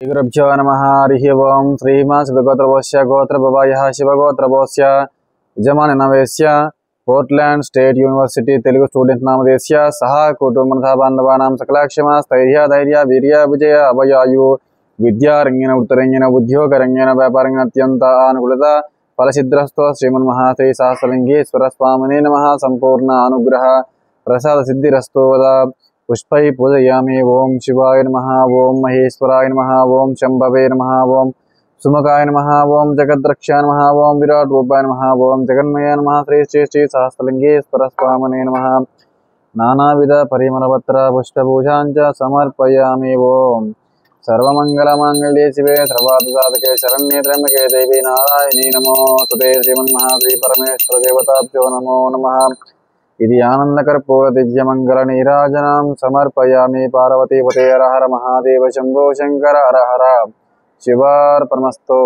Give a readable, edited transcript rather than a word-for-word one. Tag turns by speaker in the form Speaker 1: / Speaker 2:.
Speaker 1: श्रीगुरुभ्यो नमः हरिः ओं श्रीमासगोत्रवस्य गोत्रभवयः शिवगोत्रवस्य यजमाननवेस्य Portland State University Telugu student नामधेयस्य सह कुटुंब बांधवानां सकलक्षेम स्थैर्य धैर्य वीर्य विजय अभयायु विद्यारंगेन वृत्तिरंगेन उद्योगरंगेन व्यापारंगेन अत्यंत अनुकूलता फलसिद्धिरस्तो श्रीमन्महाश्री सहस्रलिंगेश्वर स्वामिने नमः संपूर्ण अनुग्रह प्रसाद सिद्धिरस्तो वद पुष्पै पूजयामि। ओं शिवाय नमः, ओं महेश्वराय नमः, ओं शंभवे नमः, ओं सुमुखाय नमः, ओं जगद्रक्षाय नमः, ओं विराट रूपाय नमः, ओं जगन्मयाय नमः, श्री श्री श्री सहस्रलिंगेश्वर स्वामिने नमः। नानाविध परिमलपत्र पुष्पपूजां च समर्पयामि। ओं सर्वमंगलमांगल्ये शिवे सर्वार्थसाधके शरण्ये त्र्यंबके देवी नारायणी नमोस्तुते। श्रीमन्महाश्री परमेश्वर देवताभ्यो नमो नमः। इति आनंदकर्पूर दिव्यमंगल नीराजनां समर्पयामि। पार्वती पते हर हर महादेव शंभो शंकर हर हर शिवार्पणमस्तु।